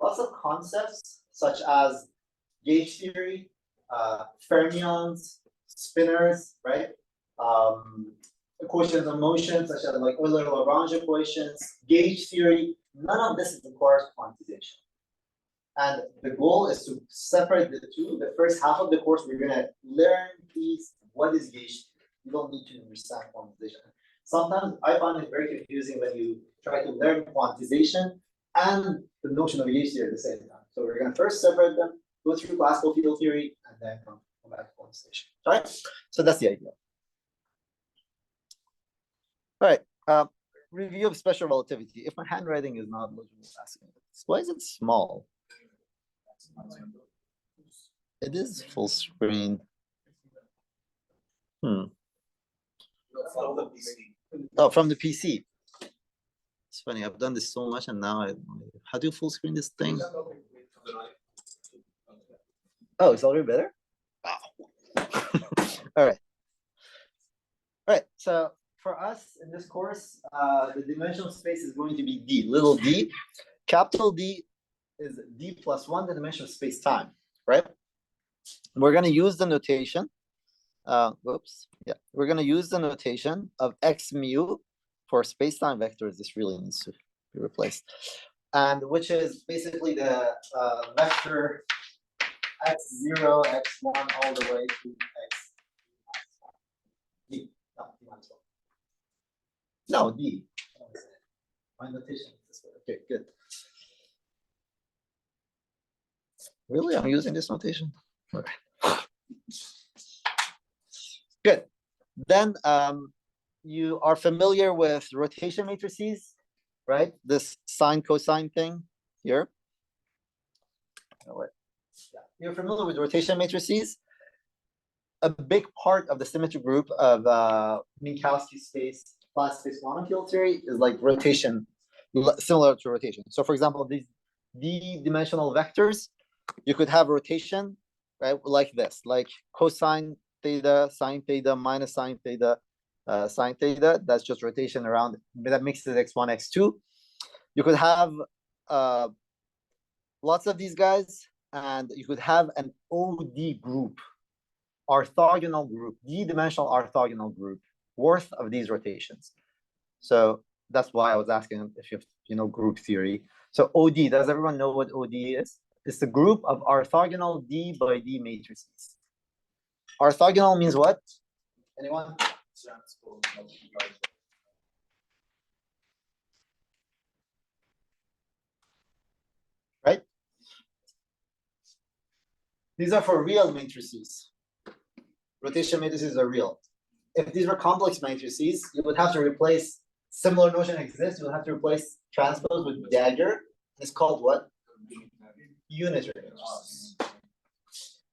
lots of concepts such as gauge theory, fermions, spinors, right? Equations of motion, such as like Euler-Lagrange equations, gauge theory. None of this requires quantization. And the goal is to separate the two. The first half of the course, we're going to learn these. What is gauge theory? You don't need to understand quantization. Sometimes I find it very confusing when you try to learn quantization and the notion of gauge theory at the same time. So we're going to first separate them, go through classical field theory, and then come back to quantization. All right? So that's the idea. All right. Review of special relativity. If my handwriting is not legible, asking this. Why is it small? It is full screen. Oh, from the PC. It's funny. I've done this so much, and now how do you full screen this thing? Oh, it's already better. Wow. All right. All right. So for us in this course, the dimensional space is going to be D, little d. Capital D is D plus 1, the dimension of space time, right? We're going to use the notation. We're going to use the notation of x mu for space-time vectors. This really needs to be replaced, and which is basically the vector x0, x1 all the way to x d. No, d. My notation is this way. Okay, good. Really, I'm using this notation. Okay. Good. Then you are familiar with rotation matrices, right? This sine cosine thing here. You're familiar with rotation matrices. A big part of the symmetry group of Minkowski space, class space quantum field theory is like rotation, similar to rotation. So, for example, these d-dimensional vectors, you could have rotation, right? Like this, like cosine theta, sine theta, minus sine theta, sine theta. That's just rotation around, that mixes x1, x2. You could have lots of these guys, and you could have an OD group, orthogonal group, d-dimensional orthogonal group worth of these rotations. So that's why I was asking if you know group theory. So OD, does everyone know what OD is? It's the group of orthogonal D by D matrices. Orthogonal means what? Anyone? Right? These are for real matrices. Rotation matrices are real. If these were complex matrices, you would have to replace, similar notion exists, you would have to replace transpose with dagger. It's called what? Unitary matrices.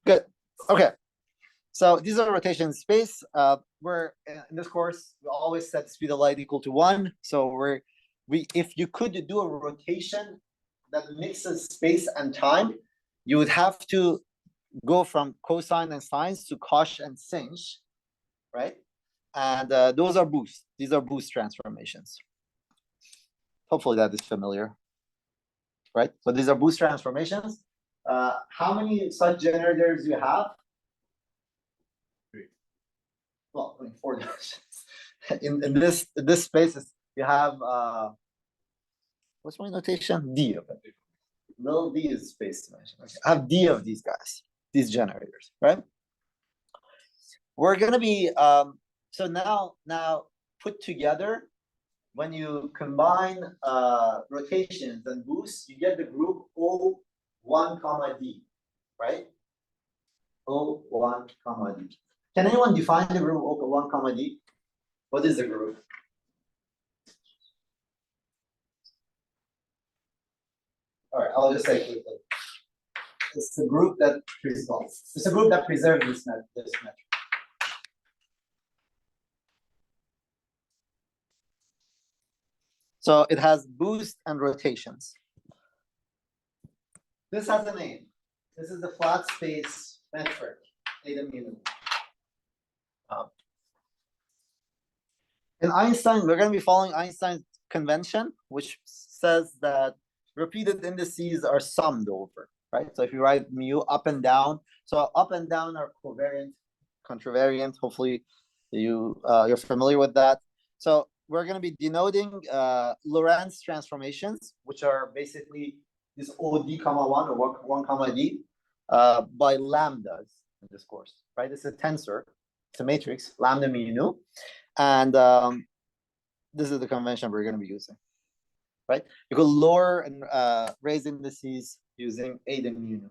Good. Okay. So these are rotation space. We're in this course, we always set speed of light equal to 1. So if you could do a rotation that mixes space and time, you would have to go from cosine and sines to cosh and sinh, right? And those are boosts. These are boost transformations. Hopefully that is familiar, right? So these are boost transformations. How many such generators do you have? 3. Well, I mean, 4 dimensions. in this space, you have what's my notation? D of it. Little d is space dimension. Okay. I have d of these guys, these generators, right? We're gonna be so now put together. When you combine rotations and boosts, you get the group O1, D, right? O1, D. Can anyone define the group O1, D? What is the group? All right, I'll just say quickly. It's the group that preserves. It's a group that preserves this metric. So it has boost and rotations. This has a name. This is the flat space metric, eta mu. In Einstein, we're going to be following Einstein's convention, which says that repeated indices are summed over, right? So if you write mu up and down, so up and down are covariant, contravariant. Hopefully you're familiar with that. So we're going to be denoting Lorentz transformations, which are basically this OD comma 1 or 1 comma D by lambdas in this course, right? It's a tensor, it's a matrix, lambda mu nu. And this is the convention we're going to be using, right? You could lower and raise indices using eta mu nu.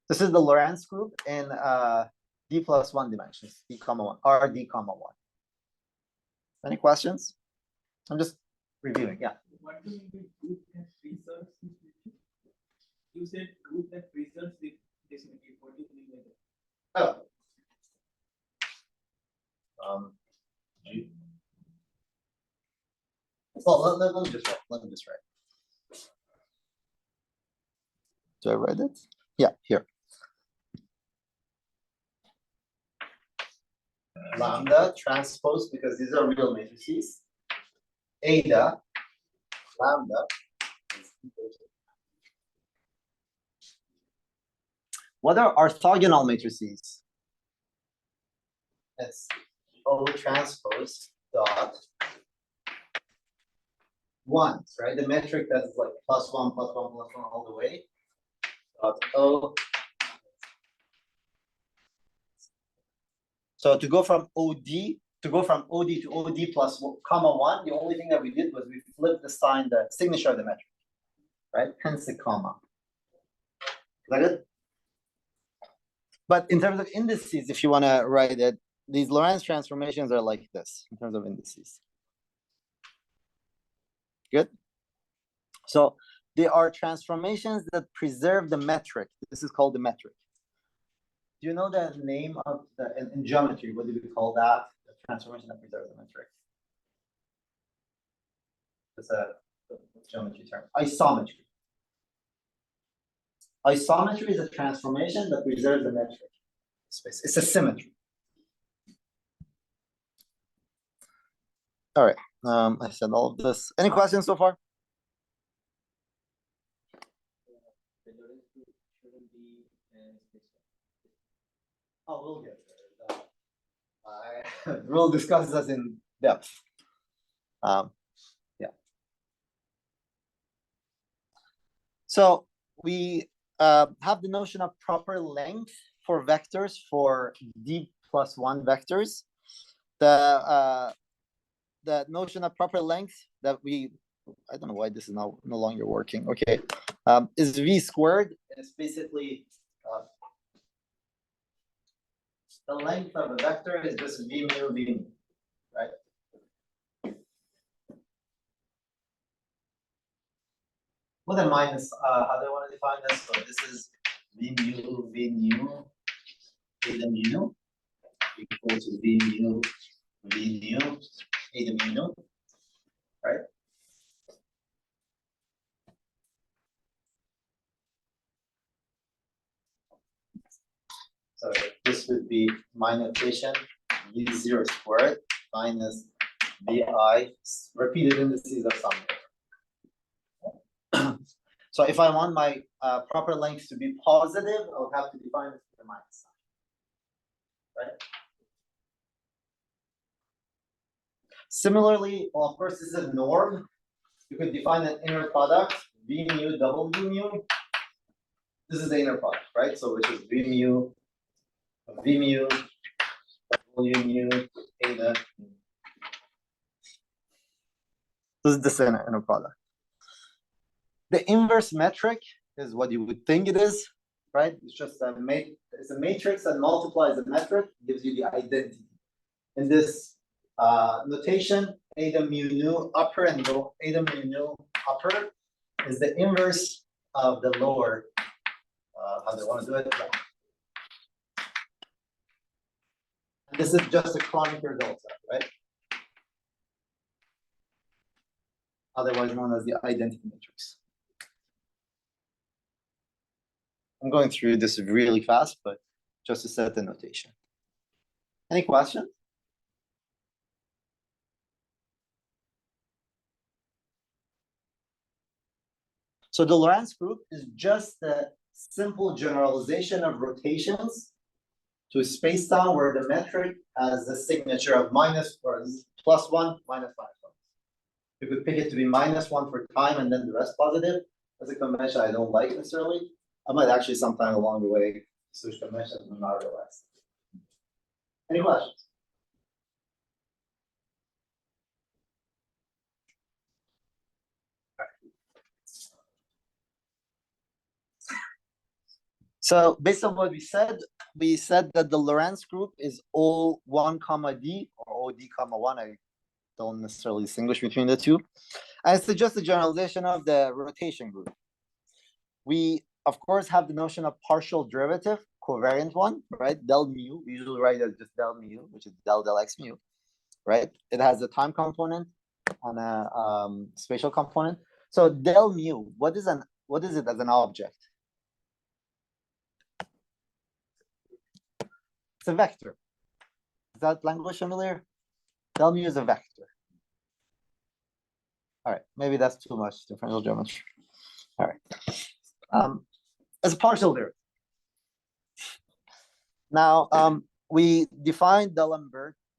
This is the Lorentz group in D plus 1 dimensions, D comma 1, or D comma 1. Any questions? I'm just reviewing, yeah. What do you mean group that preserves this matrix? You said group that preserves this matrix. What do you mean by that? Well, let me just write. Let me just write. Do I write it? Yeah, here. Lambda transpose, because these are real matrices. Eta lambda is equal to. What are orthogonal matrices? It's O transpose dot ones, right? The metric that's like plus one all the way. Dot O. So to go from OD to OD plus comma 1, the only thing that we did was we flipped the sign, the signature of the metric, right? Hence the comma. Is that good? But in terms of indices, if you want to write it, these Lorentz transformations are like this in terms of indices. Good. So they are transformations that preserve the metric. This is called the metric. Do you know the name of the in geometry? What do we call that? The transformation that preserves the metric. It's a geometry term. Isometry. Isometry is a transformation that preserves the metric space. It's a symmetry. All right. I said all of this. Any questions so far? Oh, we'll get there. We'll discuss this in depth. Yeah. So we have the notion of proper length for vectors for D plus 1 vectors. The notion of proper length that I don't know why this is no longer working. Okay, is V squared. It's basically the length of a vector is just V mu V mu, right? With a minus, how do I want to define this? So this is V mu V nu eta mu nu equal to V mu V nu eta mu nu, right? So this would be my notation, V0 squared minus VI, repeated indices of some. So if I want my proper length to be positive, I'll have to define it with a minus sign, right? Similarly, well, of course, this is a norm. You could define an inner product, V mu double V mu. This is the inner product, right? So which is V mu, W mu, eta. This is the inner product. The inverse metric is what you would think it is, right? It's just it's a matrix that multiplies the metric, gives you the identity. In this notation, eta mu nu upper and low, eta mu nu upper is the inverse of the lower. How do I want to do it? This is just a Kronecker delta, right? Otherwise known as the identity matrix. I'm going through this really fast, but just to set the notation. Any questions? So the Lorentz group is just a simple generalization of rotations to a space-time where the metric has the signature of minus or +1, -5. You could pick it to be -1 for time and then the rest positive. That's a convention I don't like necessarily. I might actually sometime along the way switch conventions and not realize. Any questions? So based on what we said that the Lorentz group is O1, D or OD, 1. I don't necessarily distinguish between the two. And it's just a generalization of the rotation group. We, of course, have the notion of partial derivative, covariant one, right? Del mu, we usually write it as just del mu, which is del x mu, right? It has a time component and a spatial component. So del mu, what is it as an object? It's a vector. Is that language familiar? Del mu is a vector. All right, maybe that's too much differential geometry. All right. As a partial derivative. Now, we define the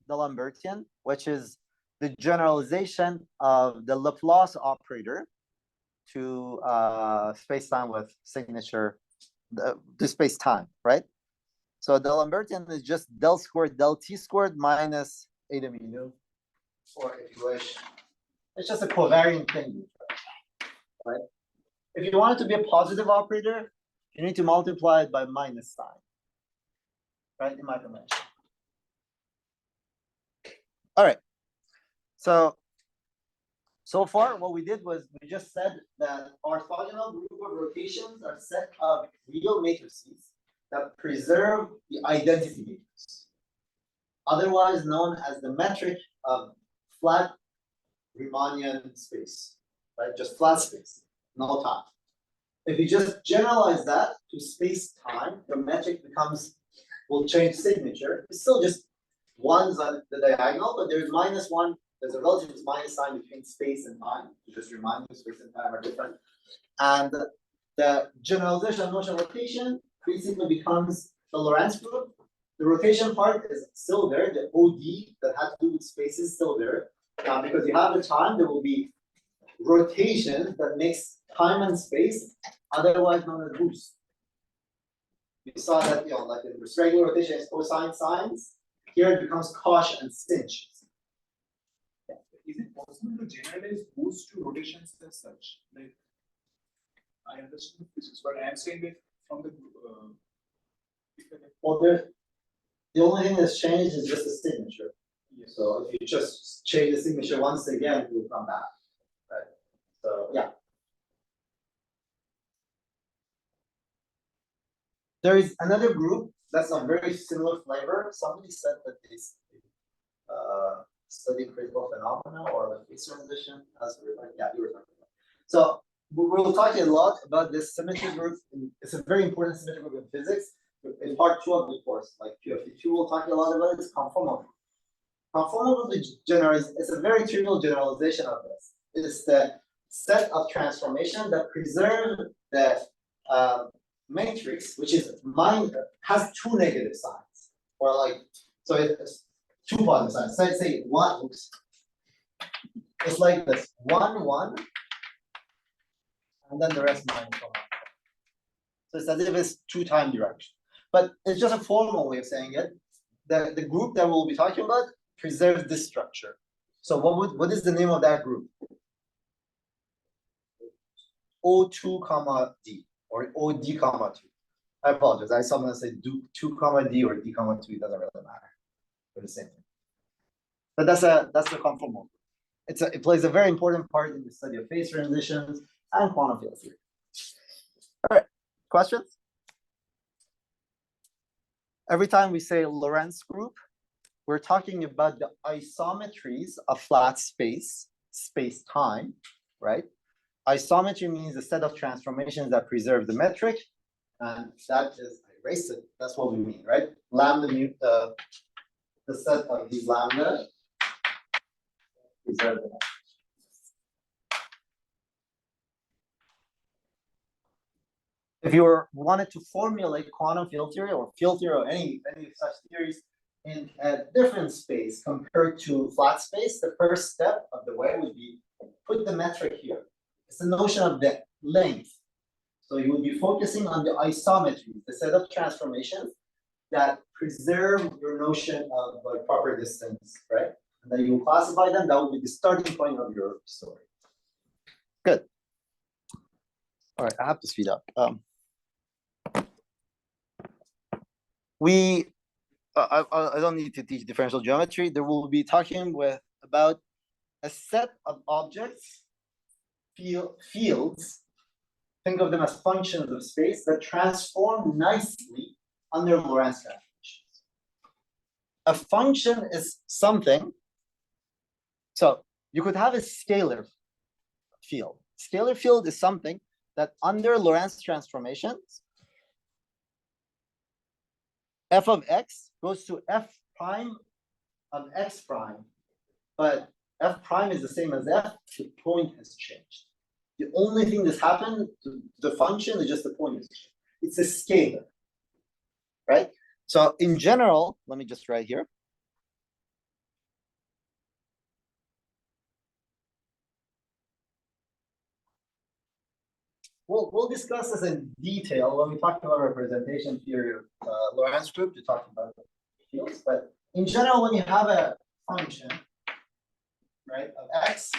Lambertian, which is the generalization of the Laplace operator to space-time with signature, the space-time, right? So the Lambertian is just del squared del t squared minus eta mu, or if you wish, it's just a covariant thing, right? If you want it to be a positive operator, you need to multiply it by minus sign, right? In my convention. All right. So far, what we did was we just said that orthogonal group of rotations are a set of real matrices that preserve the identity matrix, otherwise known as the metric of flat Riemannian space, right? Just flat space, no time. If you just generalize that to space-time, the metric will change signature. It's still just ones on the diagonal, but there's -1. There's a relative minus sign between space and time to just remind you space and time are different. And the generalization of notion of rotation basically becomes the Lorentz group. The rotation part is still there. The OD that had to do with space is still there. Because you have the time, there will be rotation that makes time and space, otherwise known as boost. We saw that, like in regular rotation is cosine sines. Here it becomes cosh and sinh. Is it possible to generalize boost to rotations as such? Like, I understand the physics, but I am saying that from the well, the only thing that's changed is just the signature. Yes. So if you just change the signature once again, it will come back, right? So yeah. There is another group that's a very similar flavor. Somebody said that they study critical phenomena or like phase transition. Yeah, you were talking about. So we'll talk a lot about this symmetry group. It's a very important symmetry group in physics. In part 2 of the course, like QFT2, we'll talk a lot about it. It's conformal. Conformal is a very trivial generalization of this. It's the set of transformation that preserve the matrix, which is has 2 negative signs, or like so it's 2 positive signs. Say 1. Oops. It's like this: 1, 1, and then the rest -1. So it's as if it's 2 time direction, but it's just a formal way of saying it. The group that we'll be talking about preserves this structure. So what is the name of that group? O2, D. Or OD, 2. I apologize. I sometimes say 2, D or D, 2. It doesn't really matter. They're the same thing. But that's the conformal. It plays a very important part in the study of phase transitions and quantum field theory. All right, questions? Every time we say Lorentz group, we're talking about the isometries of flat space-time, right? Isometry means a set of transformations that preserve the metric, and that is, I erased it. That's what we mean, right? Lambda mu, the set of these lambda preserve the metric. if you wanted to formulate quantum field theory or field theory or any such theories in a different space compared to flat space, the first step of the way would be put the metric here. It's the notion of the length. So you would be focusing on the isometry, the set of transformations that preserve your notion of like proper distance, right? And then you classify them. That would be the starting point of your story. Good. All right, I have to speed up. I don't need to teach differential geometry. There will be talking about a set of objects, fields. Think of them as functions of space that transform nicely under Lorentz transformations. A function is something. So you could have a scalar field. Scalar field is something that under Lorentz transformations, f of x goes to f prime of x prime, but f prime is the same as f, the point has changed. The only thing that's happened to the function is just the point has changed. It's a scalar, right? So in general, let me just write here. We'll discuss this in detail when we talk about representation theory of Lorentz group to talk about fields. But in general, when you have a function, right, of x,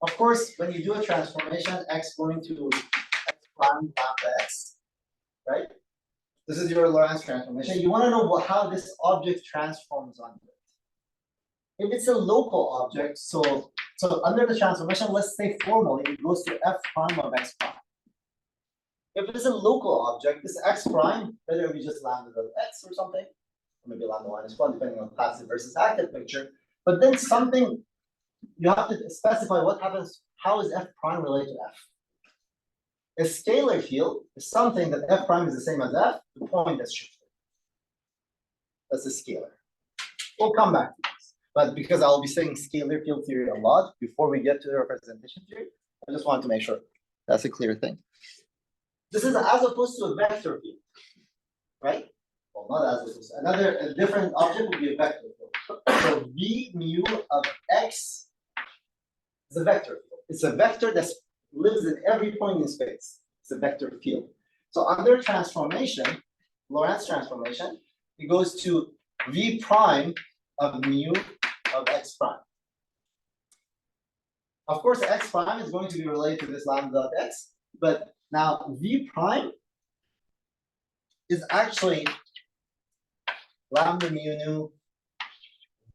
of course, when you do a transformation, x going to x prime lambda x, right? This is your Lorentz transformation. You want to know how this object transforms onto it. If it's a local object, so under the transformation, let's say formally, it goes to f prime of x prime. If it is a local object, this x prime, whether we just lambda of x or something, or maybe lambda minus 1, depending on passive versus active picture, but then something, you have to specify what happens, how is f prime related to f? A scalar field is something that f prime is the same as f, the point has shifted. That's a scalar. We'll come back to this. But because I'll be saying scalar field theory a lot before we get to the representation theory, I just want to make sure that's a clear thing. This is as opposed to a vector field, right? Well, not as opposed to. A different object would be a vector field. So V mu of x is a vector field. It's a vector that lives in every point in space. It's a vector field. So under transformation, Lorentz transformation, it goes to V prime of mu of x prime. Of course, x prime is going to be related to this lambda of x, but now V prime is actually lambda mu nu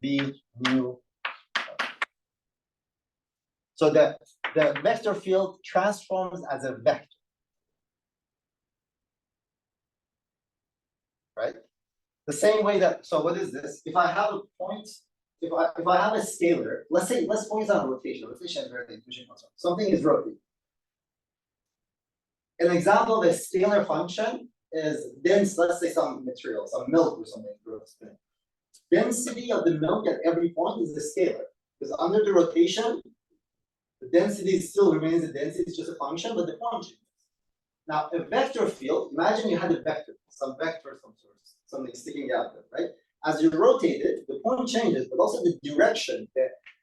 V mu. So the vector field transforms as a vector, right? The same way that, so what is this? If I have a point, if I have a scalar, let's focus on rotation. Rotation is very intuition concept. Something is rotating. An example of a scalar function is dense, let's say some material, some milk or something. Density of the milk at every point is a scalar. Because under the rotation, the density still remains a density, it's just a function, but the point changes. Now, a vector field, imagine you had a vector, some vector of some sort, something sticking out there, right? As you rotate it, the point changes, but also the direction,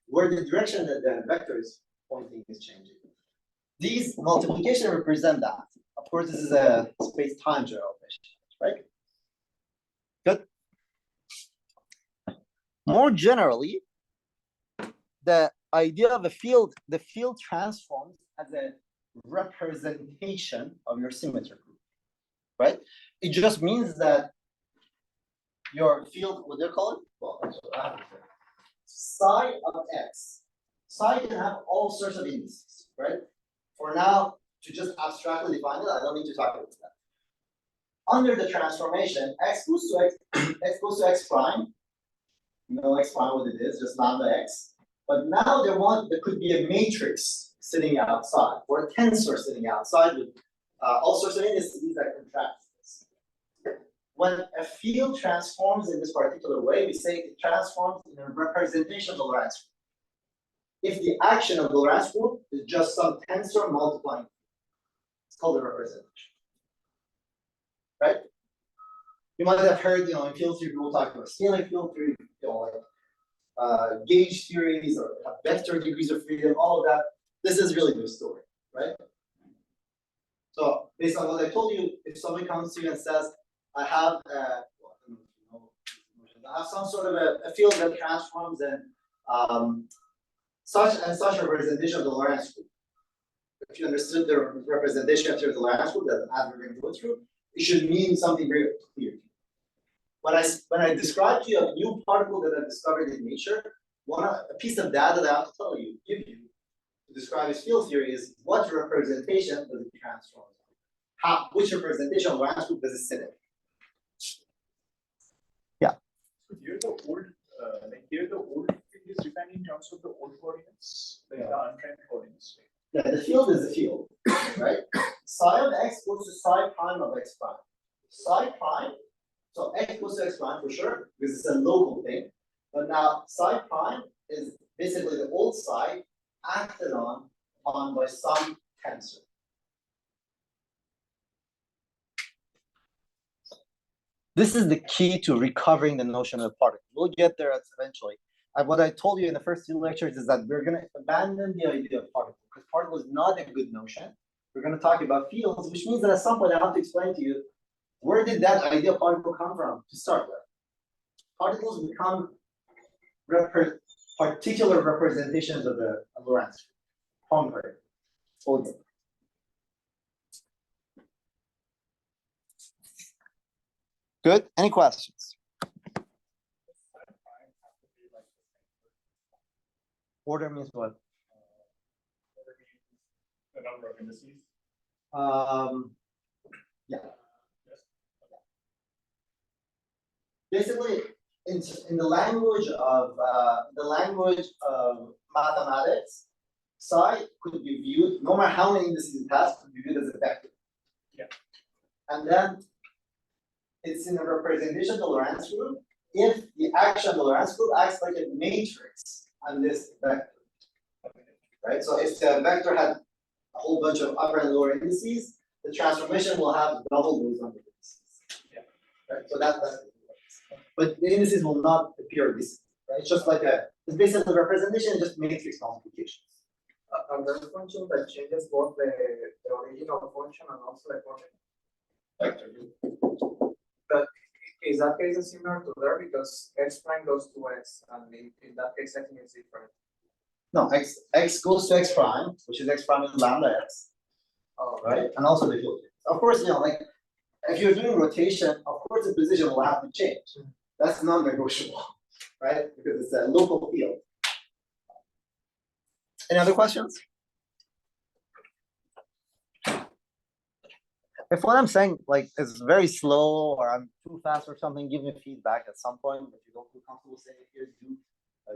where the direction that the vector is pointing is changing. These multiplications represent that. Of course, this is a space-time generalization, right? Good. More generally, the idea of a field, the field transforms as a representation of your symmetry group, right? It just means that your field, what do you call it? Well, psi of x. Psi can have all sorts of indices, right? For now, to just abstractly define it, I don't need to talk about that. Under the transformation, x goes to x goes to x prime. You know x prime what it is, just lambda x. But now there could be a matrix sitting outside, or a tensor sitting outside with all sorts of indices that contract this. When a field transforms in this particular way, we say it transforms in a representation of the Lorentz group. If the action of the Lorentz group is just some tensor multiplying, it's called a representation. right? You might have heard, in field theory, people talk about scalar field theory, gauge theories or vector degrees of freedom, all of that. This is really the story, right? So based on what I told you, if somebody comes to you and says, I have I have some sort of a field that transforms in such and such representation of the Lorentz group. If you understood the representation of the Lorentz group that as we're going to go through, it should mean something very clear. When I describe to you a new particle that I discovered in nature, a piece of data that I have to give you to describe its field theory is what representation does it transform? Which representation of Lorentz group does it sit in? Yeah. So here the old thing is defined in terms of the old coordinates, the unprimed coordinates. Yeah, the field is a field, right? Psi of x goes to psi prime of x prime. Psi prime, so x goes to x prime for sure, because it's a local thing. But now psi prime is basically the old psi acted on by some tensor. This is the key to recovering the notion of particle. We'll get there eventually. What I told you in the first two lectures is that we're going to abandon the idea of particle, because particle is not a good notion. We're going to talk about fields, which means that at some point I have to explain to you, where did that idea of particle come from to start with? Particles become particular representations of the Lorentz group. Good. Any questions? Order means what? The number of indices. Yeah. Basically, in the language of mathematics, psi could be viewed, no matter how many indices it has, could be viewed as a vector. Yeah. And then it's in a representation of the Lorentz group if the action of the Lorentz group acts like a matrix on this vector. Right? So if the vector had a whole bunch of upper and lower indices, the transformation will have double those number of indices. Yeah. Right? So that's but the indices will not appear this, right? It's just like it's basically a representation, just matrix multiplications. There's a function that changes both the original function and also the function. But is that case is similar to there because x prime goes to x, and in that case I think it's different. No, x goes to x prime, which is x prime and lambda x. Oh, right? And also the field. Of course, like if you're doing rotation, of course the position will have to change. That's non-negotiable, right? Because it's a local field. Any other questions? If what I'm saying is very slow or I'm too fast or something, give me feedback at some point. If you don't feel comfortable saying it here, do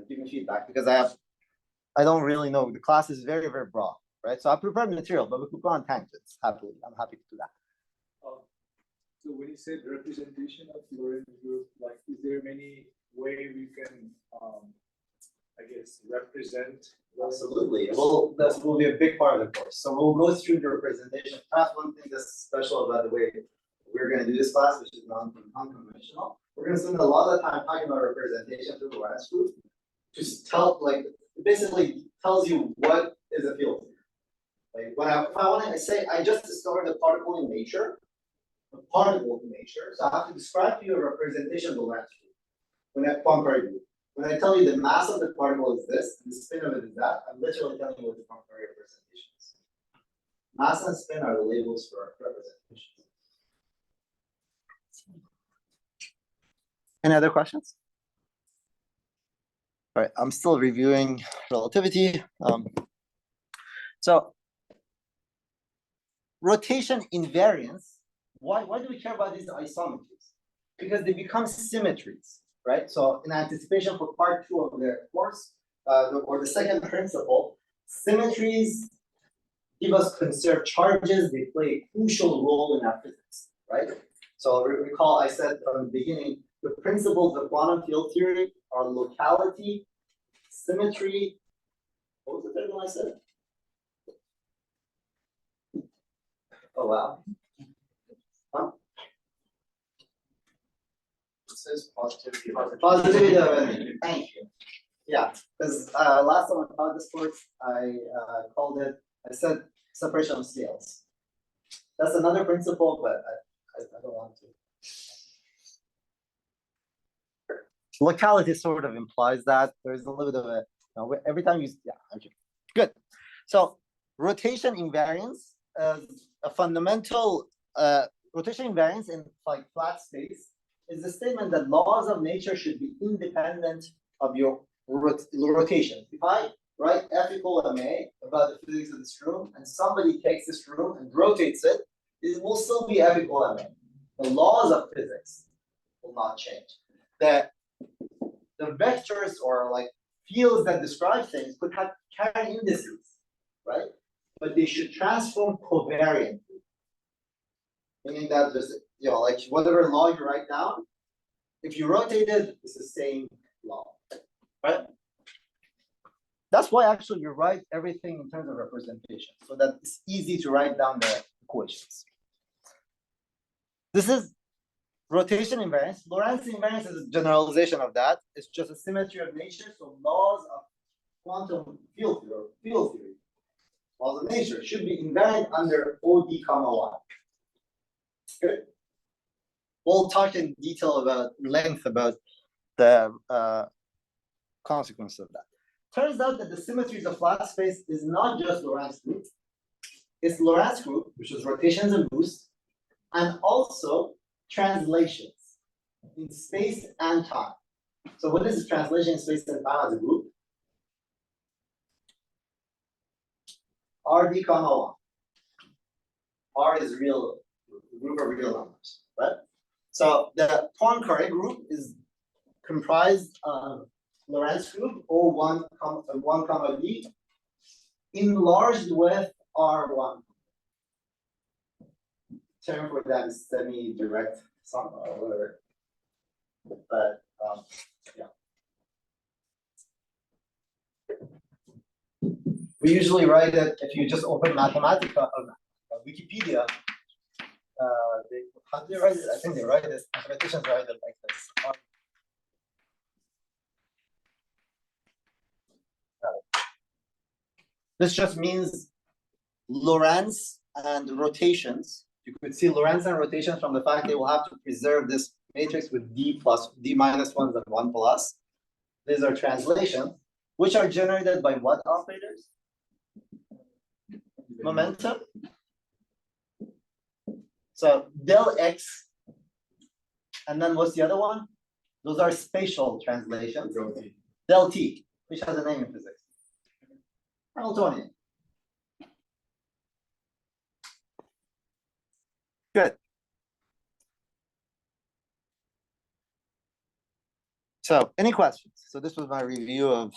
give me feedback because I don't really know. The class is very, very broad, right? So I prepared material, but we could go on tangents happily. I'm happy to do that. So when you said representation of Lorentz group, is there many way we can, I guess, represent? Absolutely. Well, that will be a big part of the course. So we'll go through the representation. Perhaps one thing that's special about the way we're going to do this class, which is non-conventional, we're going to spend a lot of time talking about representation through the Lorentz group. Just it basically tells you what is a field. Like if I want to say I just discovered a particle in nature, so I have to describe to you a representation of the Lorentz group. When I tell you the mass of the particle is this, and the spin of it is that, I'm literally telling you what the Poincare representation is. Mass and spin are the labels for representations. Any other questions? All right, I'm still reviewing relativity. So rotation invariance. Why do we care about these isometries? Because they become symmetries, right? So in anticipation for part 2 of the course, or the second principle, symmetries give us conserved charges. They play a crucial role in our physics, right? So recall I said from the beginning, the principles of quantum field theory are locality, symmetry. What was the third one I said? Oh, wow. Huh? says positivity. Positivity of energy. Thank you. Yeah, because last time I taught this course, I called it, I said separation of scales. That's another principle, but I don't want to. Locality sort of implies that there's a little bit of a, every time you, yeah, okay, good. So rotation invariance, a fundamental rotation invariance in like flat space is the statement that laws of nature should be independent of your rotation. If I write F equal ma about the physics of this room, and somebody takes this room and rotates it, it will still be F equal ma. The laws of physics will not change. The vectors or like fields that describe things could have carry indices, right? But they should transform covariantly. Meaning that there's, like whatever law you write down, if you rotate it, it's the same law, right? That's why actually you write everything in terms of representation, so that it's easy to write down the equations. This is rotation invariance. Lorentz invariance is a generalization of that. It's just a symmetry of nature. So laws of quantum field theory, laws of nature should be invariant under OD, 1. Good. We'll talk in detail about length about the consequence of that. Turns out that the symmetries of flat space is not just Lorentz group. It's Lorentz group, which is rotations and boost, and also translations in space and time. So what is translation in space and time as a group? RD, 1. R is real, group of real numbers, right? So the Poincare group is comprised of Lorentz group O1, 1, D, enlarged with R1. Term for that is semi-direct sum or whatever. But yeah. We usually write it if you just open Mathematica, Wikipedia. How do they write it? I think they write it. Mathematicians write it like this. This just means Lorentz and rotations. You could see Lorentz and rotations from the fact they will have to preserve this matrix with D minus 1s and 1 plus. These are translations, which are generated by what operators? Momentum. So del X, and then what's the other one? Those are spatial translations. Del T, which has a name in physics. Hamiltonian. Good. So, any questions? So this was my review of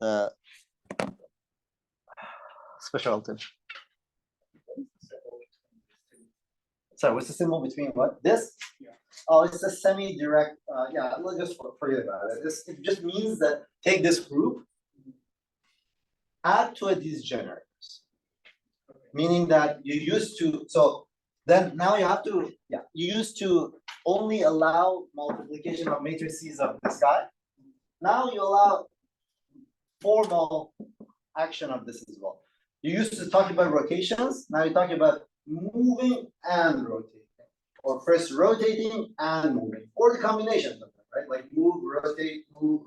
the specialty. So what's the symbol between what? This? Yeah. Oh, it's a semi-direct, yeah, let's just forget about it. It just means that take this group, add to it these generators. Meaning that you used to, so then now you have to, yeah, you used to only allow multiplication of matrices of this guy. Now you allow formal action of this as well. You used to talk about rotations, now you're talking about moving and rotating. Or first rotating and moving, or the combination of them, right? Like move, rotate, move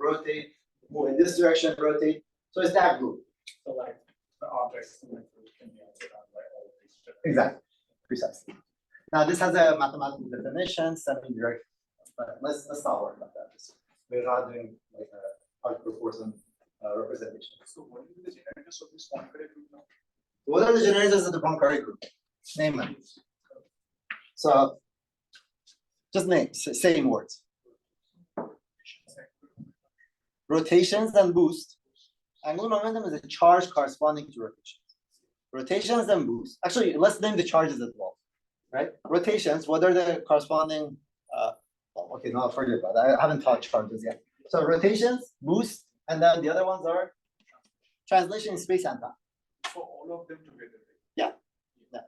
in this direction, rotate. So it's that group. So like the objects in the group can be acted on by all of these. Exactly, precisely. Now this has a mathematical definition, semi-direct, but let's not worry about that. We're not doing like a hardcore course on representation. So what are the generators of this Poincare group now? What are the generators of the Poincare group? Name them. So just name, same words. Rotations and boost. Angular momentum is a charge corresponding to rotations. Rotations and boost. Actually, let's name the charges as well, right? Rotations, what are the corresponding, okay, no, forget about that. I haven't taught charges yet. So rotations, boost, and then the other ones are translation in space and time. So all of them together. Yeah,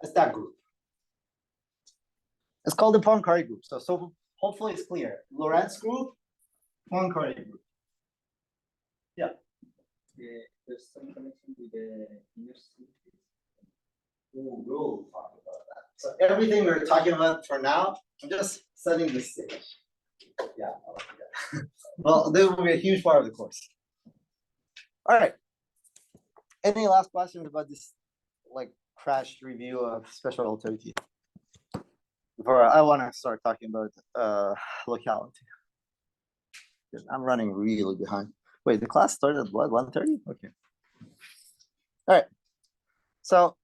it's that group. It's called the Poincare group. So hopefully it's clear. Lorentz group, Poincare group. There's some connection with the inner city. We'll talk about that. So everything we're talking about for now, I'm just setting the stage. Yeah. Well, this will be a huge part of the course. All right. Any last questions about this, like, crashed review of special relativity? Before I want to start talking about locality. I'm running really behind. Wait, the class started at what? 1:30? Okay. All right. So,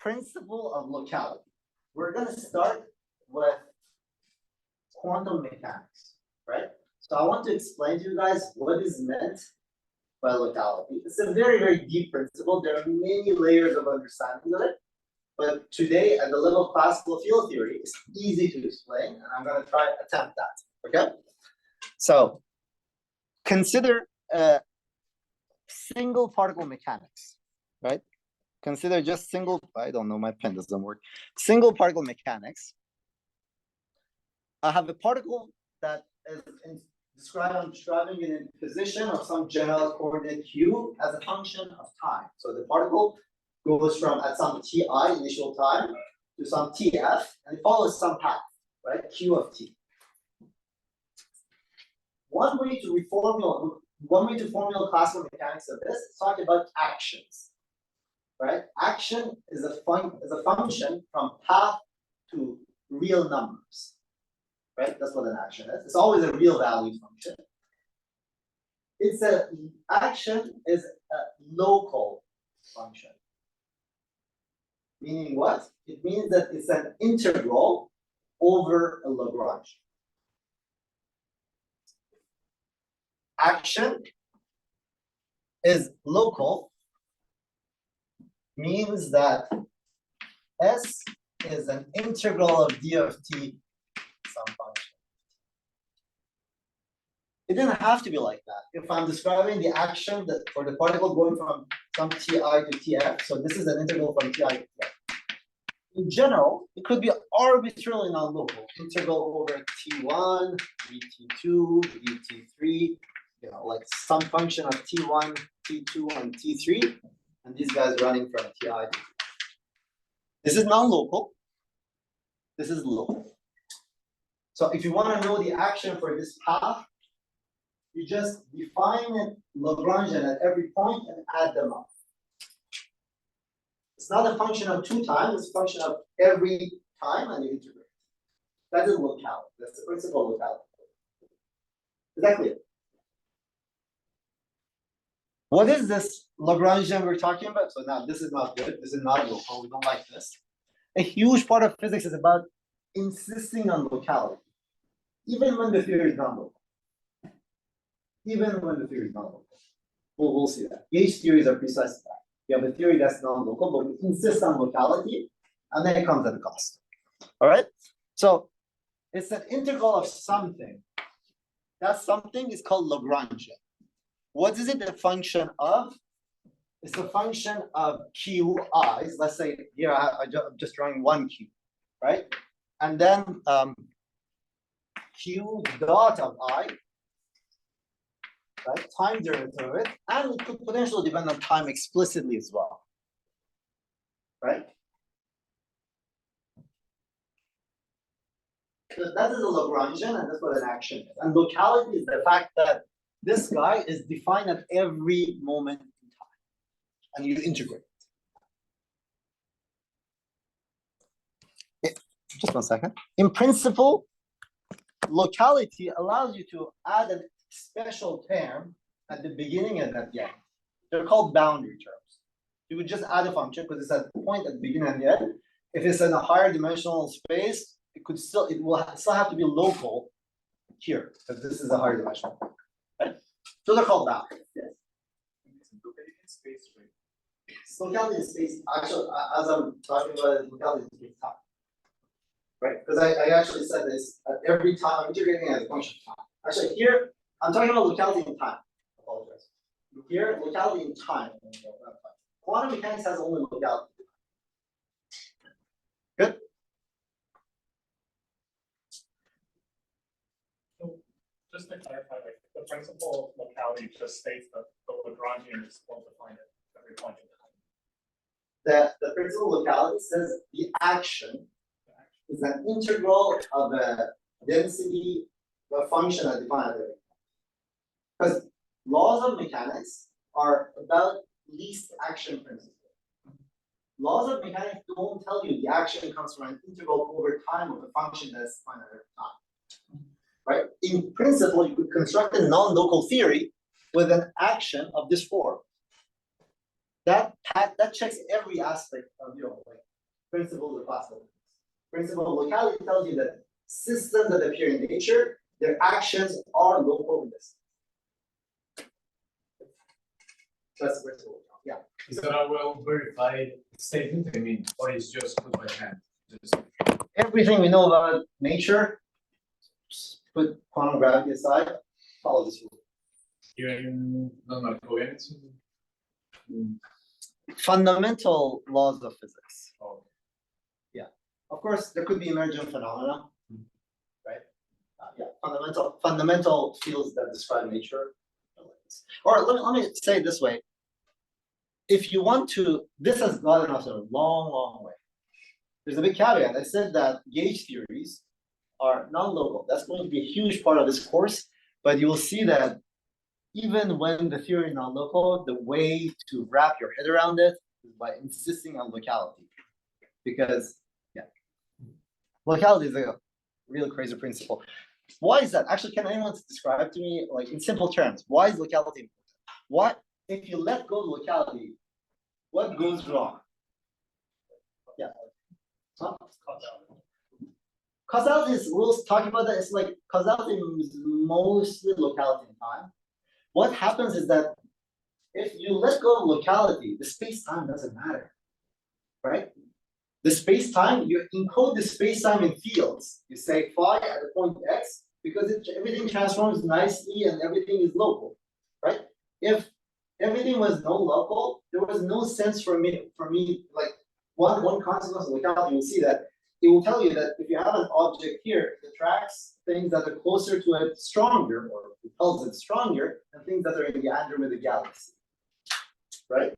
principle of locality. We're gonna start with quantum mechanics, right? So I want to explain to you guys what is meant by locality. It's a very, very deep principle. There are many layers of understanding of it. But today, at the level of classical field theory, it's easy to explain, and I'm going to try attempt that. Okay? So, consider single particle mechanics, right? Consider just single. I don't know, my pen doesn't work. Single particle mechanics. I have a particle that is describing it in position of some general coordinate q as a function of time. So the particle goes from at some ti initial time to some tf, and it follows some path, right? Q of t. One way to formula classical mechanics of this is talking about actions, right? Action is a function from path to real numbers, right? That's what an action is. It's always a real value function. Action is a local function. Meaning what? It means that it's an integral over a Lagrangian. Action is local means that S is an integral of d of t some function. It didn't have to be like that. If I'm describing the action that for the particle going from some ti to tf, so this is an integral from ti to tf. In general, it could be arbitrarily non-local. Integral over t1, dt2, dt3, like some function of t1, t2, and t3, and these guys running from ti to t. This is non-local. This is local. So if you want to know the action for this path, you just define a Lagrangian at every point and add them up. It's not a function of two times, it's a function of every time and you integrate. That is locality. That's the principle of locality. Is that clear? What is this Lagrangian we're talking about? So now this is not good. This is not local. We don't like this. A huge part of physics is about insisting on locality, even when the theory is not local. Even when the theory is not local. We'll see that. Gauge theories are precise to that. You have a theory that's non-local, but we insist on locality, and then it comes at a cost. All right? So it's an integral of something. That something is called Lagrangian. What is it a function of? It's a function of QI's. Let's say here I'm just drawing one Q, right? And then Q dot of I, right? Time derivative of it, and it could potentially depend on time explicitly as well, right? So that is a Lagrangian, and that's what an action is. And locality is the fact that this guy is defined at every moment in time, and you integrate it. Just 1 second. In principle, locality allows you to add a special term at the beginning and at the end. They're called boundary terms. You would just add a function because it's at the point at the beginning and the end. If it's in a higher dimensional space, it will still have to be local here because this is a higher dimensional. Right? So they're called boundaries. Yes. Locality in space, right? Locality in space, actually, as I'm talking about it, locality in space time. Right? Because I actually said this at every time, I'm integrating as a function of time. Actually, here, I'm talking about locality in time. I apologize. Here, locality in time. Quantum mechanics has only locality. Good? Just to clarify, like, the principle of locality just states that the Lagrangian is well defined at every point in time. The principle of locality says the action is an integral of a density of a function that defined at every point. Because laws of mechanics are about least action principle. Laws of mechanics don't tell you the action comes from an integral over time of a function that's defined at every time. Right? In principle, you could construct a non-local theory with an action of this form. That checks every aspect of like principles of classical physics. Principle of locality tells you that systems that appear in nature, their actions are local in this. That's the principle. Yeah. Is that a well verified statement? I mean, or is just put by hand? Just... Everything we know about nature, just put quantum gravity aside, follow this rule. Even non-covariance? Fundamental laws of physics. Oh. Yeah. Of course, there could be emergent phenomena, right? Yeah. Fundamental fields that describe nature. Or let me say it this way. If you want to, this has gotten us a long, long way. There's a big caveat. I said that gauge theories are non-local. That's going to be a huge part of this course, but you will see that even when the theory is non-local, the way to wrap your head around it is by insisting on locality. Because, yeah, locality is a real crazy principle. Why is that? Actually, can anyone describe to me, like in simple terms, why is locality important? What if you let go of locality, what goes wrong? Yeah. Huh? Causality is, we'll talk about that. It's like causality is mostly locality in time. What happens is that if you let go of locality, the space-time doesn't matter, right? The space-time, you encode the space-time in fields. You say phi at the point x, because everything transforms nicely and everything is local, right? If everything was no local, there was no sense for me like one consequence of locality, you'll see that it will tell you that if you have an object here, it attracts things that are closer to it stronger, or repels it stronger, than things that are in the Andromeda galaxy, right?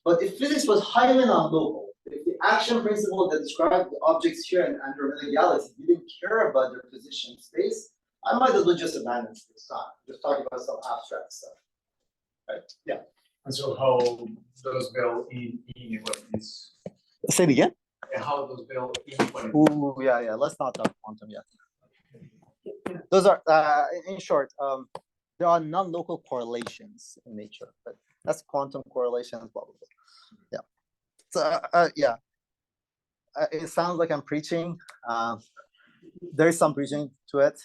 But if physics was highly non-local, if the action principle that described the objects here in Andromeda galaxy didn't care about their position in space, I might as well just abandon space time. Just talking about some abstract stuff, right? Yeah. And so how does Bell inequalities? Say it again. How does Bell inequalities? Ooh, yeah. Let's not talk quantum yet. Those are, in short, there are non-local correlations in nature, but that's quantum correlations, blah, blah, blah. Yeah. So, yeah. It sounds like I'm preaching. There is some preaching to it.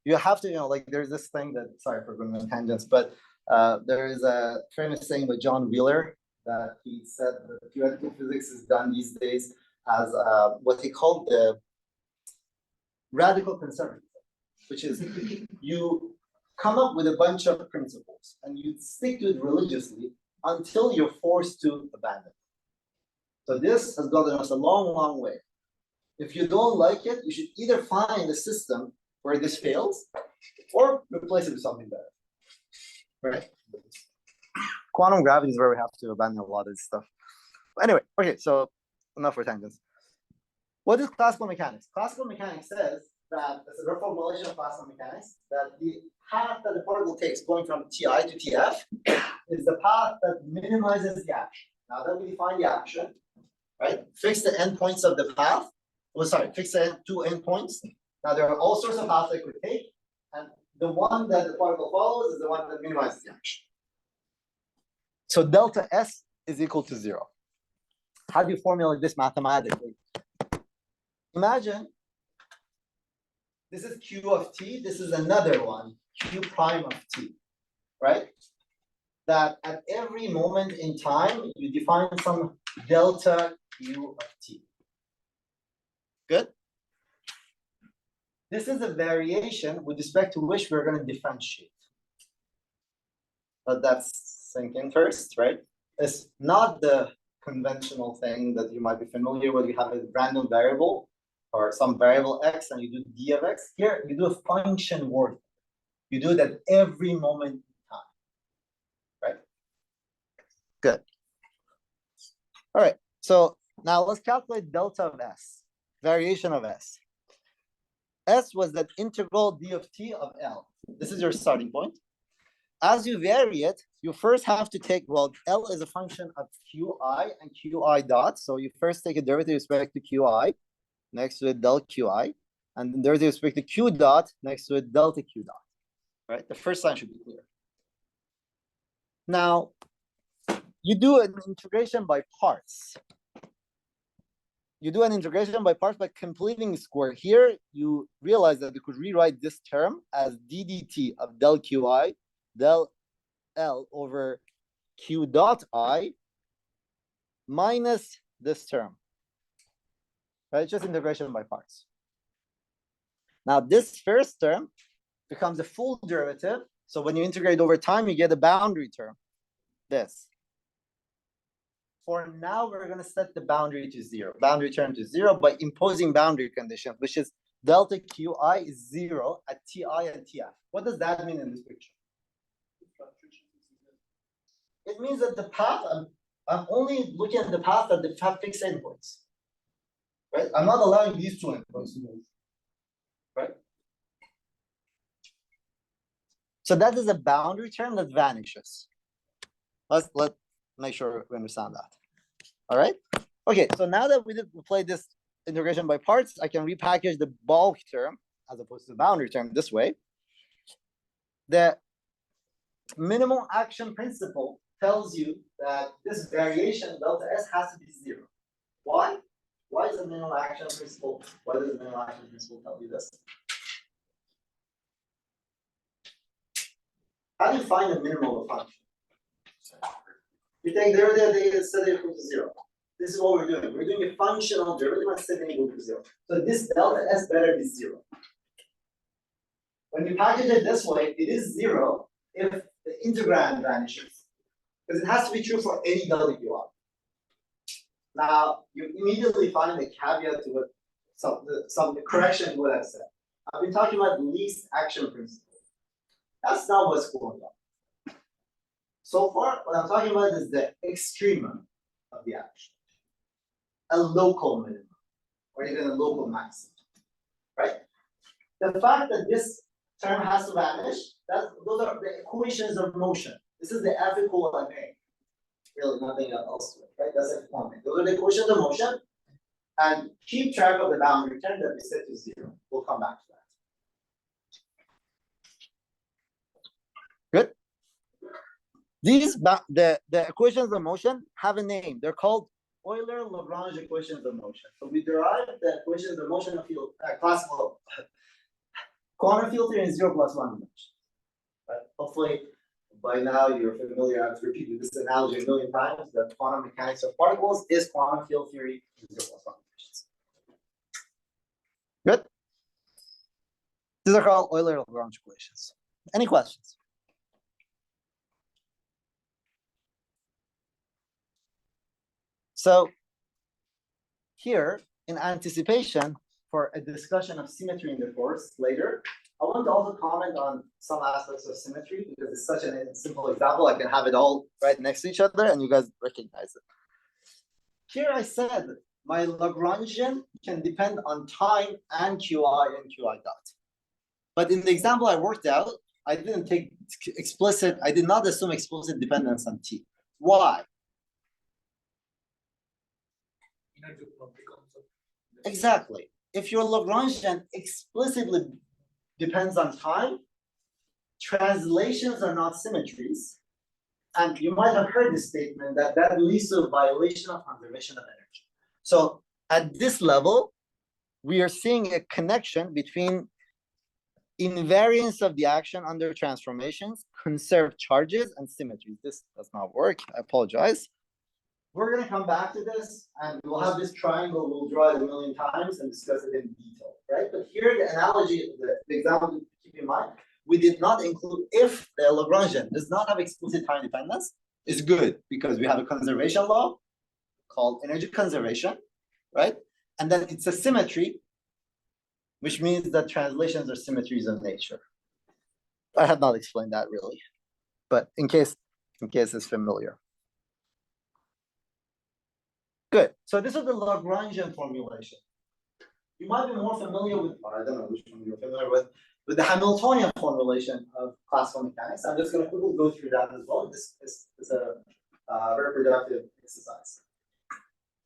You have to, like, there's this thing that, sorry for going on tangents, but there is a famous saying by John Wheeler that he said that theoretical physics is done these days as what he called the radical conservatism, which is you come up with a bunch of principles and you stick to it religiously until you're forced to abandon it. So this has gotten us a long, long way. If you don't like it, you should either find a system where this fails or replace it with something better, right? Quantum gravity is where we have to abandon a lot of this stuff. But anyway, okay, so enough for tangents. What is classical mechanics? Classical mechanics says that, it's a reformulation of classical mechanics, that the path that the particle takes going from Ti to Tf is the path that minimizes the action. Now that we define the action, right? Fix the endpoints of the path. Fix the two endpoints. Now there are all sorts of paths they could take, and the one that the particle follows is the one that minimizes the action. So delta S is equal to 0. How do you formulate this mathematically? Imagine this is Q of T, this is another one, Q prime of T, right? That at every moment in time, you define some delta Q of T. Good? This is a variation with respect to which we're going to differentiate. But that's thinking first, right? It's not the conventional thing that you might be familiar with. You have a random variable or some variable x and you do d of x. Here, you do a function word. You do it at every moment in time, right? Good. All right, so now let's calculate delta of s, variation of s. S was that integral d of t of L. This is your starting point. As you vary it, you first have to take, well, L is a function of Qi and Qi dot. So you first take a derivative with respect to Qi, next to it del Qi, and then derivative with respect to Q dot, next to it delta Q dot, right? The first sign should be clear. Now, you do an integration by parts. You do an integration by parts by completing the square. Here, you realize that you could rewrite this term as d dt of del Qi del L over Q dot I minus this term, right? Just integration by parts. Now, this first term becomes a full derivative. So when you integrate over time, you get a boundary term, this. For now, we're going to set the boundary to 0, boundary term to 0 by imposing boundary conditions, which is delta Qi is 0 at Ti and Tf. What does that mean in this picture? It means that the path, I'm only looking at the path that have fixed endpoints, right? I'm not allowing these two endpoints to move, right? So that is a boundary term that vanishes. Let's make sure we understand that. All right. Okay. So now that we play this integration by parts, I can repackage the bulk term as opposed to the boundary term this way. The minimum action principle tells you that this variation delta S has to be 0. Why? Why is the minimum action principle? Why does the minimum action principle tell you this? How do you find the minimum of a function? You take derivative, they set it equal to 0. This is what we're doing. We're doing a functional derivative and setting it equal to 0. So this delta S better be 0. When you package it this way, it is 0 if the integrand vanishes. Because it has to be true for any delta Qi. Now, you immediately find a caveat to what some correction to what I said. I've been talking about least action principle. That's not what's going on. So far, what I'm talking about is the extremum of the action. A local minimum, or even a local maximum, right? The fact that this term has to vanish, those are the equations of motion. This is the F equal to A. Really nothing else to it, right? That's F equal to A. Those are the equations of motion. And keep track of the boundary term that we set to 0. We'll come back to that. Good. These the equations of motion have a name. They're called Euler-Lagrange equations of motion. So we derive the equations of motion of field classical quantum field theory in 0 plus 1 dimension. Right? Hopefully, by now you're familiar. I've repeated this analogy a million times. That quantum mechanics of particles is quantum field theory in 0 plus 1 dimensions. Good. These are called Euler-Lagrange equations. Any questions? So here, in anticipation for a discussion of symmetry in the course later, I want to also comment on some aspects of symmetry because it's such a simple example. I can have it all right next to each other and you guys recognize it. Here I said my Lagrangian can depend on time and Qi and Qi dot. But in the example I worked out, I did not assume explicit dependence on T. Why? Exactly. If your Lagrangian explicitly depends on time, translations are not symmetries. And you might have heard this statement that leads to a violation of conservation of energy. So at this level, we are seeing a connection between invariance of the action under transformations, conserved charges, and symmetries. This does not work. I apologize. We're going to come back to this, and we'll have this triangle. We'll draw it a million times and discuss it in detail, right? But here, the analogy, the example to keep in mind, we did not include if the Lagrangian does not have explicit time dependence, is good because we have a conservation law called energy conservation, right? And then it's a symmetry which means that translations are symmetries of nature. I have not explained that really, but in case it's familiar. Good. So this is the Lagrangian formulation. You might be more familiar with, or I don't know which one you're familiar with the Hamiltonian formulation of classical mechanics. I'm just going to quickly go through that as well. This is a very productive exercise.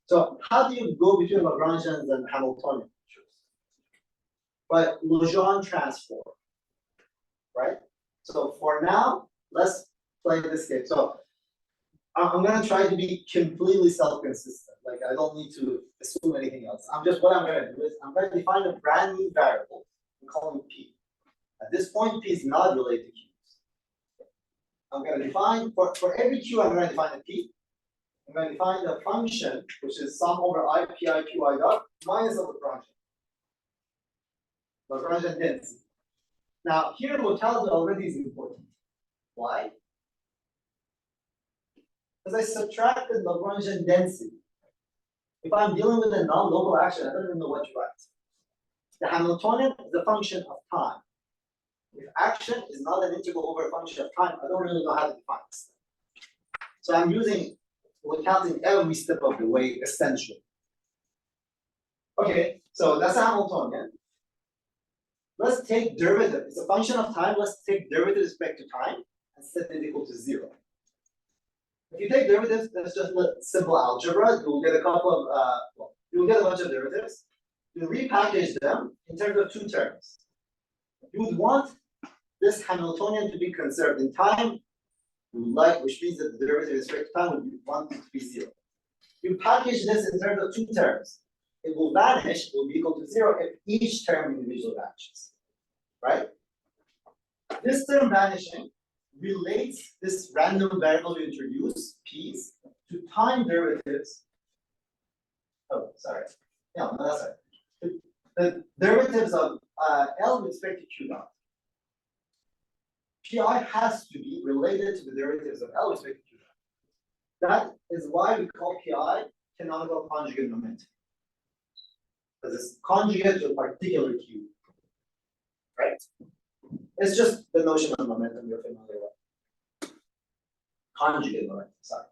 So how do you go between Lagrangians and Hamiltonian features? By Legendre transform, right? So for now, let's play this game. So I'm going to try to be completely self-consistent. Like I don't need to assume anything else. What I'm going to do is I'm going to define a brand new variable and call it P. At this point, P is not related to Q. I'm going to define, for every Q, I'm going to define a P. I'm going to define the function, which is sum over I, Pi, Qi dot, minus of Lagrangian density. Now, here locality already is important. Why? Because I subtracted Lagrangian density. If I'm dealing with a non-local action, I don't even know what to write. The Hamiltonian is a function of time. If action is not an integral over a function of time, I don't really know how to define this. So I'm using locality every step of the way, essentially. Okay, so that's a Hamiltonian. Let's take derivative. It's a function of time. Let's take derivative with respect to time and set it equal to 0. If you take derivatives, that's just simple algebra. You'll get a couple of, you'll get a bunch of derivatives. You repackage them in terms of 2 terms. You would want this Hamiltonian to be conserved in time, which means that the derivative with respect to time would want it to be 0. You package this in terms of 2 terms. It will vanish, it will be equal to 0 if each term individually vanishes, right? This term vanishing relates this random variable we introduce, P's, to time derivatives. Oh, sorry. No, that's right. The derivatives of L with respect to Q dot. Pi has to be related to the derivatives of L with respect to Q dot. That is why we call Pi canonical conjugate momentum. Because it's conjugate to a particular Q. Right? It's just the notion of momentum you're familiar with. Conjugate momentum, sorry.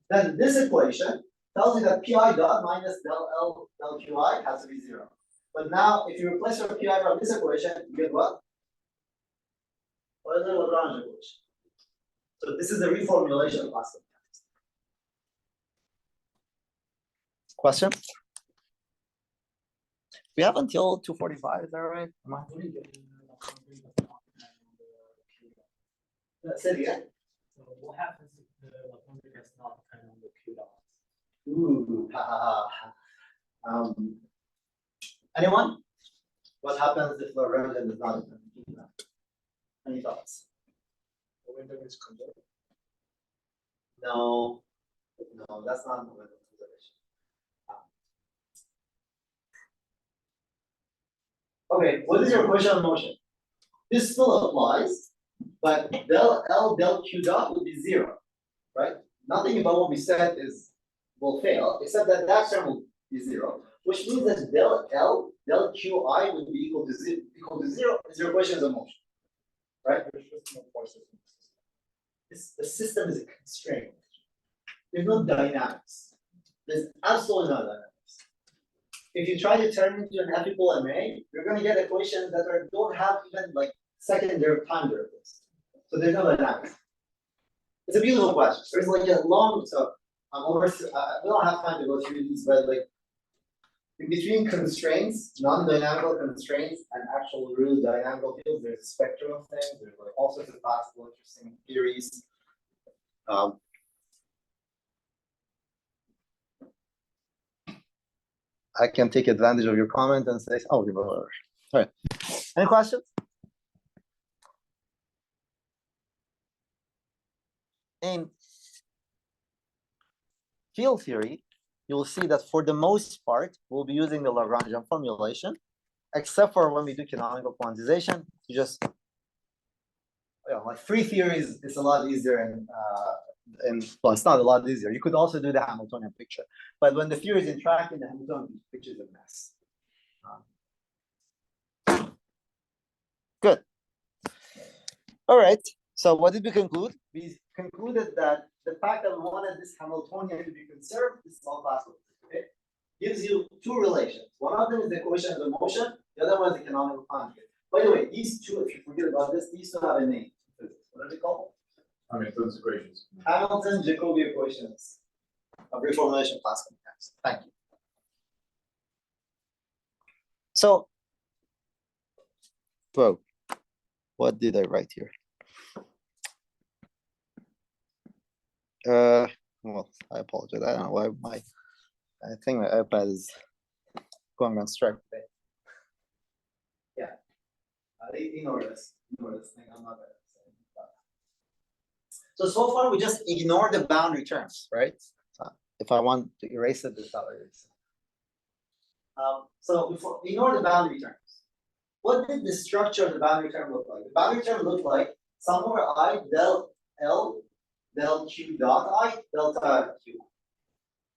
Then this equation tells you that Pi dot minus del L del Qi has to be 0. But now, if you replace your Pi from this equation, you get what? What is the Lagrange equation? So this is the reformulation of classical mechanics. Question? We have until 2:45, is that right? Say it again. So what happens if the Lagrangian does not depend on the Q dot? Ooh, anyone? What happens if Lagrangian does not depend on Q dot? Any thoughts? Momentum is conserved. No, that's not momentum conservation. Okay, what is your equation of motion? This still applies, but del L del Q dot will be 0, right? Nothing about what we said will fail, except that that term will be 0, which means that del L del Qi will be equal to 0 is your equation of motion, right? There's just no forces in the system. The system is a constraint. There's no dynamics. There's absolutely no dynamics. If you try to turn into an F equal ma, you're going to get equations that don't have even like second time derivatives. So there's no dynamics. It's a beautiful question. There's like a long, so we don't have time to go through these, but like in between constraints, non-dynamical constraints, and actual really dynamical fields, there's a spectrum of things. There's like all sorts of possible interesting theories. I can take advantage of your comment and say, oh, all right. Any questions? In field theory, you'll see that for the most part, we'll be using the Lagrangian formulation, except for when we do canonical quantization. You just, like free theories, it's a lot easier and well, it's not a lot easier. You could also do the Hamiltonian picture, but when the theories interact in the Hamiltonian picture is a mess. Good. All right. So what did we conclude? We concluded that the fact that we wanted this Hamiltonian to be conserved, this is all classical, okay, gives you two relations. One of them is the equation of the motion, the other one is the canonical conjugate. By the way, these two, if you forget about this, these two have a name. What are they called? Hamilton's equations. Hamilton-Jacobi equations of reformulation of classical mechanics. Thank you. So, whoa, what did I write here? Well, I apologize. I don't know why I think my iPad is going on strike today. Yeah, ignore this thing. I'm not gonna say that. So far we just ignore the boundary terms, right? If I want to erase it, this I'll erase it. So before ignore the boundary terms. What did the structure of the boundary term look like? The boundary term looked like sum over I del L del Q dot I delta Q.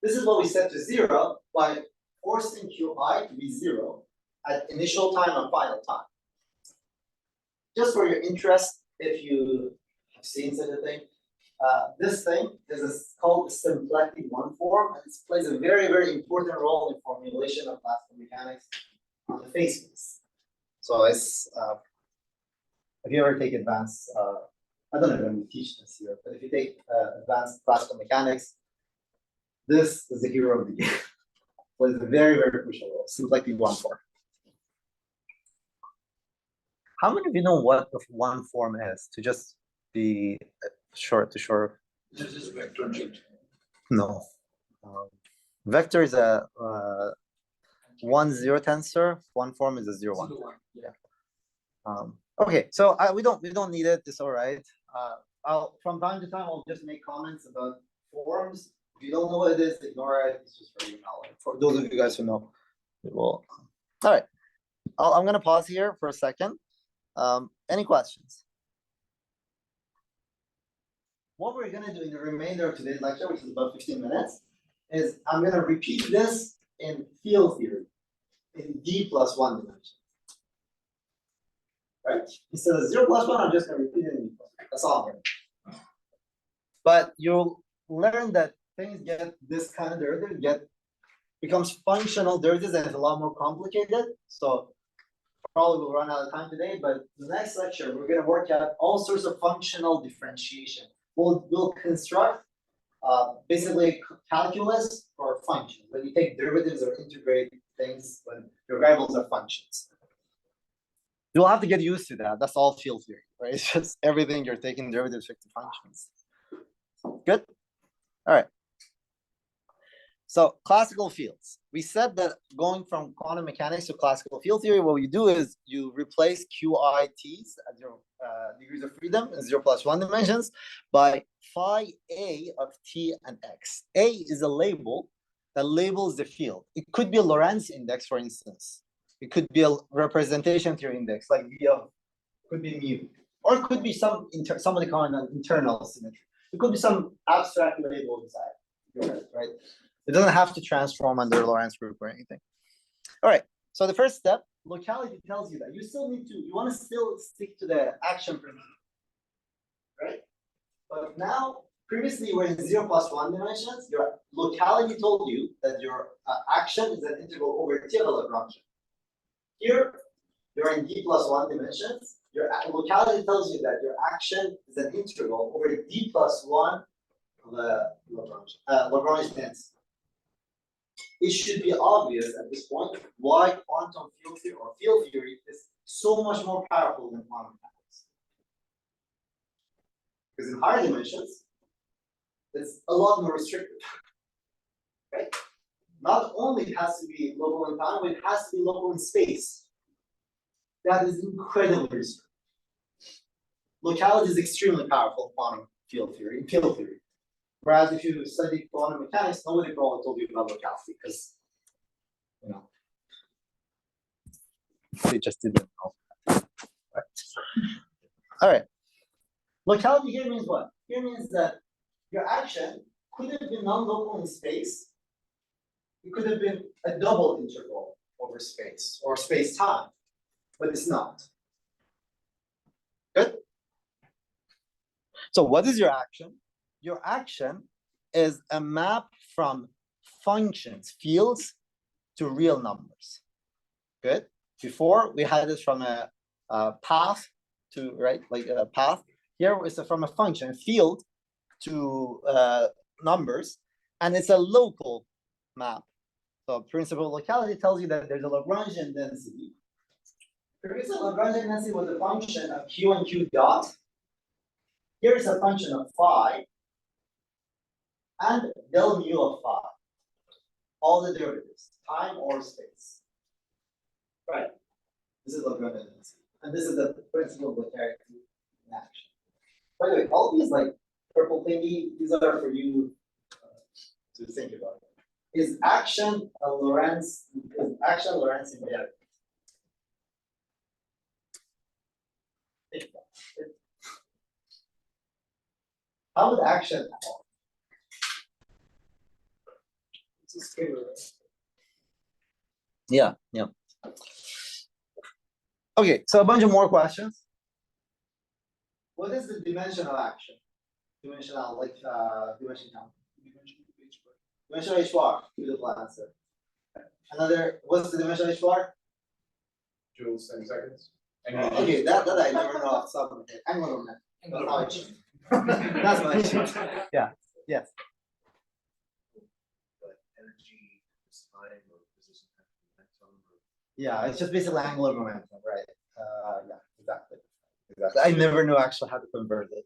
This is what we set to 0 by forcing Qi to be 0 at initial time and final time. Just for your interest, if you have seen such a thing, this thing is called the symplectic one form, and it plays a very, very important role in formulation of classical mechanics on the phase space. So it's if you ever take advanced, I don't know when we teach this here, but if you take advanced classical mechanics, this is the hero of the game. Plays a very, very crucial role. Symplectic one form. How many of you know what the one form is? To just be short to short. This is vector change. No. Vector is a 1-0 tensor. One form is a 0-1. Yeah. Okay, so we don't need it. It's all right. I'll from time to time I'll just make comments about forms. If you don't know what it is, ignore it. It's just for your knowledge. For those of you guys who know, it will. All right. I'm gonna pause here for a second. Any questions? What we're gonna do in the remainder of today's lecture, which is about 15 minutes, is I'm gonna repeat this in field theory in D+1 dimension. Right? Instead of 0+1, I'm just gonna repeat it in D+1. That's all I'm gonna do. But you'll learn that things get this kind of derivative becomes functional derivatives, and it's a lot more complicated. So probably will run out of time today, but the next lecture we're going to work out all sorts of functional differentiation. We'll construct basically calculus for functions, when you take derivatives or integrate things when your variables are functions. You'll have to get used to that. That's all field theory, right? It's just everything you're taking derivatives with functions. Good? All right. So classical fields. We said that going from quantum mechanics to classical field theory, what you do is you replace QITs as your degrees of freedom in 0+1 dimensions by phi A of T and X. A is a label that labels the field. It could be a Lorentz index, for instance. It could be a representation theory index, like V of, could be mu, or it could be somebody calling an internal symmetry. It could be some abstract label inside your head, right? It doesn't have to transform under Lorentz group or anything. All right. So the first step, locality tells you that you still need to, you want to still stick to the action principle, right? But now, previously you were in 0+1 dimensions. Your locality told you that your action is an integral over T of a Lagrangian. Here, you're in D+1 dimensions. Your locality tells you that your action is an integral over D+1 of a Lagrangian density. It should be obvious at this point why quantum field theory or field theory is so much more powerful than quantum mechanics. Because in higher dimensions, it's a lot more restricted. Right? Not only it has to be local in time, but it has to be local in space. That is incredibly restricted. Locality is extremely powerful in quantum field theory, Whereas if you study quantum mechanics, nobody probably told you about locality because, you know, they just didn't know. Right. All right. Locality here means what? Here means that your action could have been non-local in space. It could have been a double integral over space or space-time, but it's not. Good. So what is your action? Your action is a map from functions, fields, to real numbers. Good. Before we had this from a path to, right, like a path. Here is from a function, field, to numbers, and it's a local map. So principal locality tells you that there's a Lagrangian density. Previously, Lagrangian density was a function of q and q dot. Here is a function of phi and del mu of phi. All the derivatives, time or space. Right. This is Lagrangian density. And this is the principle of locality in action. By the way, all these like purple thingy, these are for you to think about. Is action a Lorentz? Is action Lorentzian reality? How would action evolve? It's a scalar, right? Yeah, yeah. Okay, so a bunch of more questions. What is the dimension of action? Dimensional, like dimension count. Dimensional H bar, beautiful answer. Another, what's the dimension of H bar? Joules and seconds. Okay, that I never know off the top of my head. Angular momentum. That's how I cheat. That's what I cheat. Yeah, yes. But energy is time or position momentum or Yeah, it's just basically angular momentum, right? Yeah, exactly. Exactly. I never knew actually how to convert it.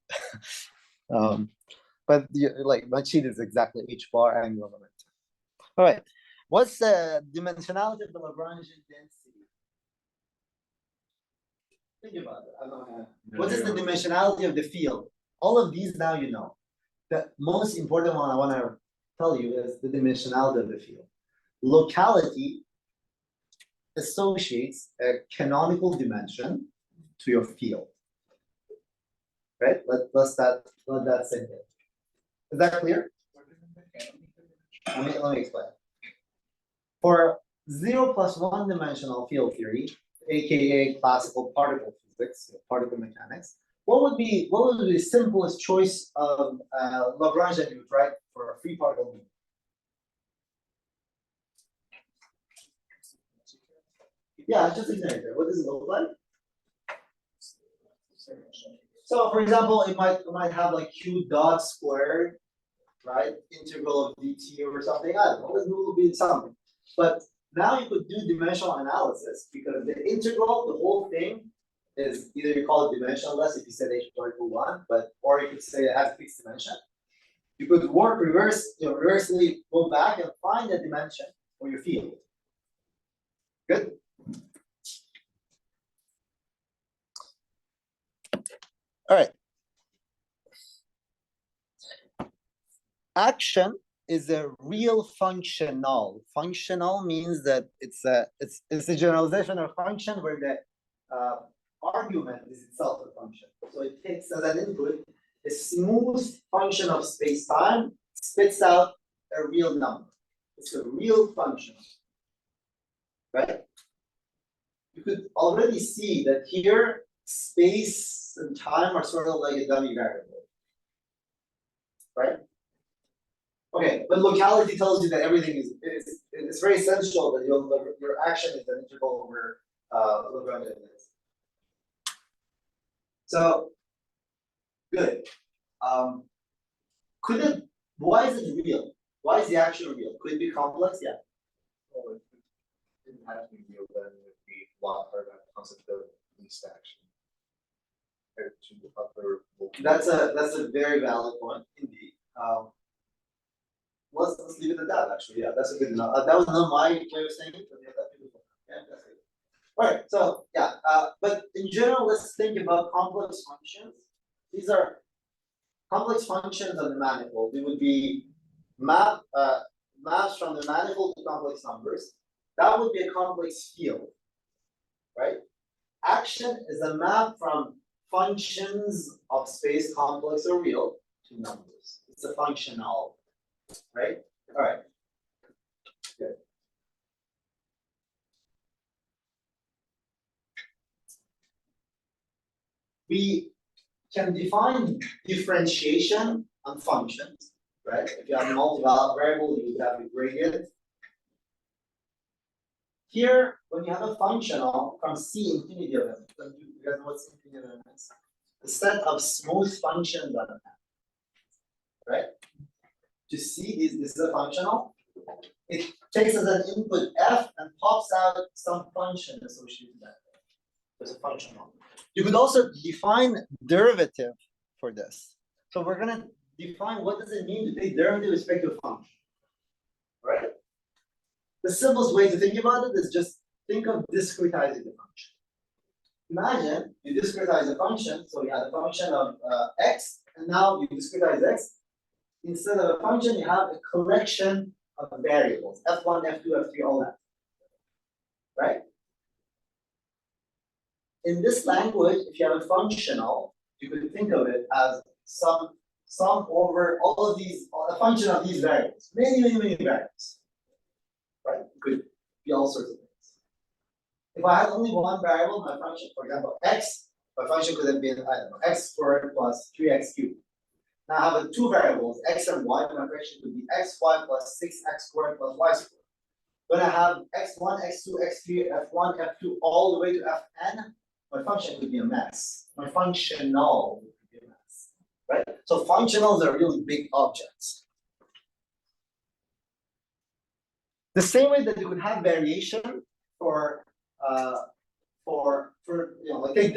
But like my cheat is exactly H bar angular momentum. All right. What's the dimensionality of the Lagrangian density? Think about it. What is the dimensionality of the field? All of these now you know. The most important one I want to tell you is the dimensionality of the field. Locality associates a canonical dimension to your field. Right? Let that sink in. Is that clear? Let me explain. For 0 plus 1 dimensional field theory, aka classical particle physics, particle mechanics, what would be the simplest choice of Lagrangian you would write for a free particle beam? Yeah, just ignite it. What does it look like? So, for example, it might have like q dot squared, right? Integral of dt or something. I don't know. It will be something. But now you could do dimensional analysis because the integral, the whole thing, is either you call it dimensionless if you said h equal 1, or you could say it has a fixed dimension. You could work reversely go back and find the dimension for your field. Good. All right. Action is a real functional. Functional means that it's a generalization of function where the argument is itself a function. So it takes as an input a smooth function of space-time, spits out a real number. It's a real function, right? You could already see that here space and time are sort of like a dummy variable, right? Okay, but locality tells you that everything it's very essential that your action is an integral over Lagrangian. So good. Why is it real? Why is the action real? Could it be complex? Yeah. well, if it didn't have to be real, then it would be a lot harder that concept of least action. Compared to the other That's a very valid point indeed. Let's leave it at that. Actually, yeah, that's a good enough. That was not my way of saying it, but yeah, that's beautiful. Yeah, that's good. All right, so yeah, but in general, let's think about complex functions. These are complex functions on the manifold. It would be maps from the manifold to complex numbers. That would be a complex field, right? Action is a map from functions of space, complex or real, to numbers. It's a functional, right? All right. Good. we can define differentiation on functions, right? If you have multi-variable, you would have a gradient. Here, when you have a functional from C infinity of M, you guys know what's infinity of M is? The set of smooth functions on M, right? To see this is a functional. It takes as an input f and pops out some function associated with that. There's a functional. You could also define derivative for this. So we're gonna define what does it mean to take derivative with respect to a function, right? The simplest way to think about it is just think of discretizing the function. Imagine you discretize a function, so you have a function of x, and now you discretize x. Instead of a function, you have a collection of variables, f1, f2, f3, all that, right? In this language, if you have a functional, you could think of it as sum over all of these, a function of these variables, many variables, right? It could be all sorts of things. If I had only one variable, my function, for example, x, my function could have been, I don't know, x squared plus 3x cubed. Now I have two variables, x and y, my function could be xy plus 6x squared plus y squared. When I have x1, x2, x3, f1, f2, all the way to fn, my function could be a mess. My functional would be a mess, right? So functionals are really big objects. The same way that you could have variation for like take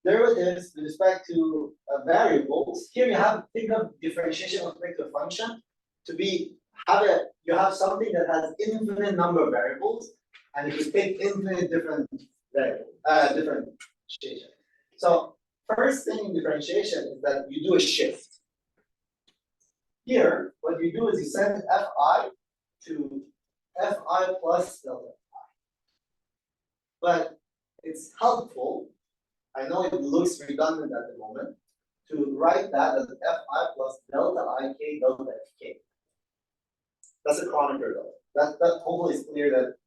derivatives with respect to variables. Here you have think of differentiation with respect to a function to be you have something that has infinite number of variables, and you could take infinite different variables, differentiation. So first thing in differentiation is that you do a shift. Here, what you do is you send fi to fi plus delta fi. But it's helpful, I know it looks redundant at the moment, to write that as fi plus delta ik delta fk. That's a Kronecker though. That hopefully is clear that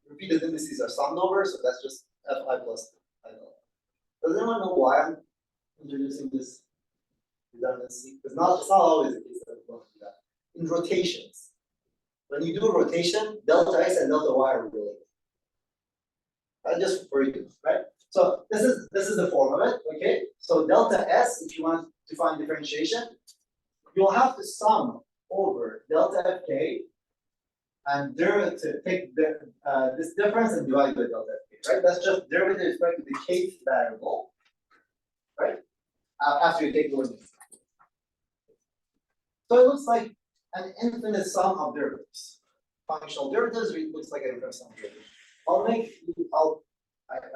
repeated indices are summed over, so that's just fi plus delta. Does anyone know why I'm introducing this redundancy? It's not always the case that we're going to do that. In rotations, when you do a rotation, delta x and delta y are related. Just for you, right? So this is the form of it, okay? So delta s, if you want to find differentiation, you'll have to sum over delta fk and derivative, take this difference and divide by delta fk, right? That's just derivative with respect to the kth variable, right? After you take the limits. So it looks like an infinite sum of derivatives. Functional derivatives looks like an infinite sum of derivatives.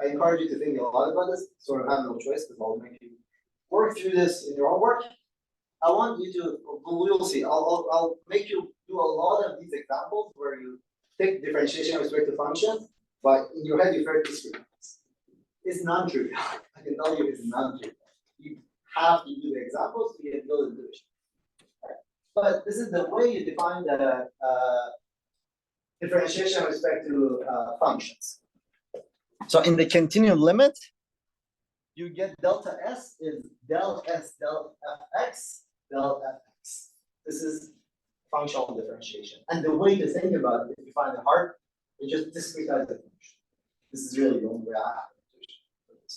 I encourage you to think a lot about this, sort of have no choice, because I'll make you work through this in your own work. I want you to, we'll see, I'll make you do a lot of these examples where you take differentiation with respect to functions, but in your head you very discrete. It's non-trivial. I can tell you it's non-trivial. You have to do the examples to get build division. Right? But this is the way you define the differentiation with respect to functions. So in the continuum limit, you get delta s is del s del fx del fx. This is functional differentiation. And the way to think about it, if you find it hard, you just discretize the function. This is really the only way I have it.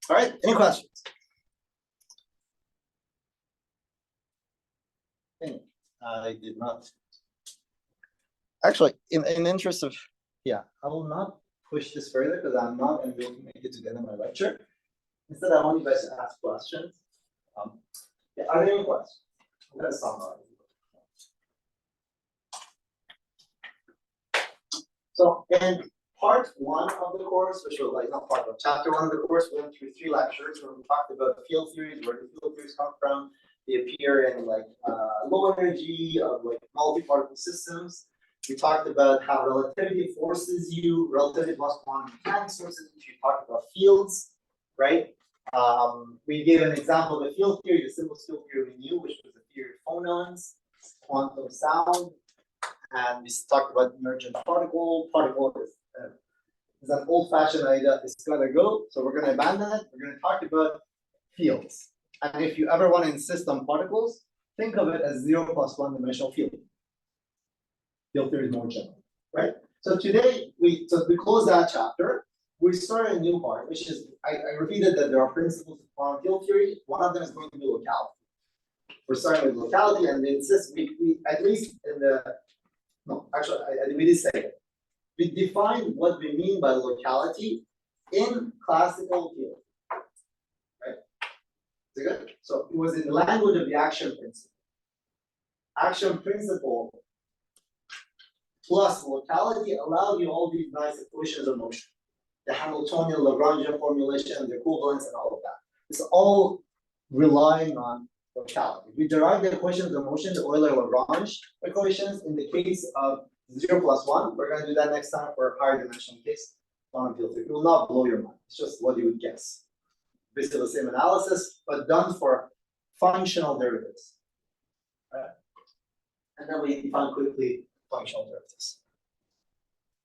All right, any questions? I did not. Actually, in the interest of, I will not push this further because I'm not going to be able to make it to the end of my lecture. Instead, I want you guys to ask questions. Are there any questions? I'm going to summarize. So in part one of the course, which was like not part one, chapter one of the course, we went through 3 lectures where we talked about field theories, where the field theories come from. They appear in like low energy of like multi-particle systems. We talked about how relativity forces you, relativity plus quantum mechanics forces you. We talked about fields, right? We gave an example of a field theory, the simplest field theory we knew, which was the theory of phonons, quantum sound, and we talked about emergent particle. Particle is is an old-fashioned idea. It's gonna go, so we're gonna abandon it. We're gonna talk about fields. And if you ever want to insist on particles, think of it as 0 plus 1 dimensional field. Field theory is more general, right? So today we close that chapter. We start a new part, which is I repeated that there are principles of quantum field theory. One of them is going to be locality. We're starting with locality, and we insist we at least in the we did say it. We define what we mean by locality in classical field. Right? Is it good? So it was in the language of the action principle. Action principle plus locality allowed you all these nice equations of motion. The Hamiltonian Lagrangian formulation, the equivalence, and all of that. It's all relying on locality. We derive the equations of motion, the Euler-Lagrange equations, in the case of 0 plus 1. We're going to do that next time for a higher dimensional case, quantum field theory. It will not blow your mind. It's just what you would guess. Basically the same analysis, but done for functional derivatives. Right? And then we define quickly functional derivatives.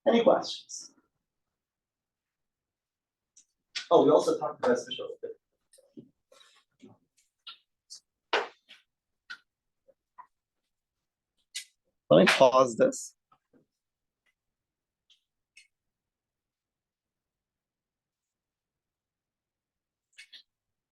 Any questions? Oh, we also talked about special. Let me pause this.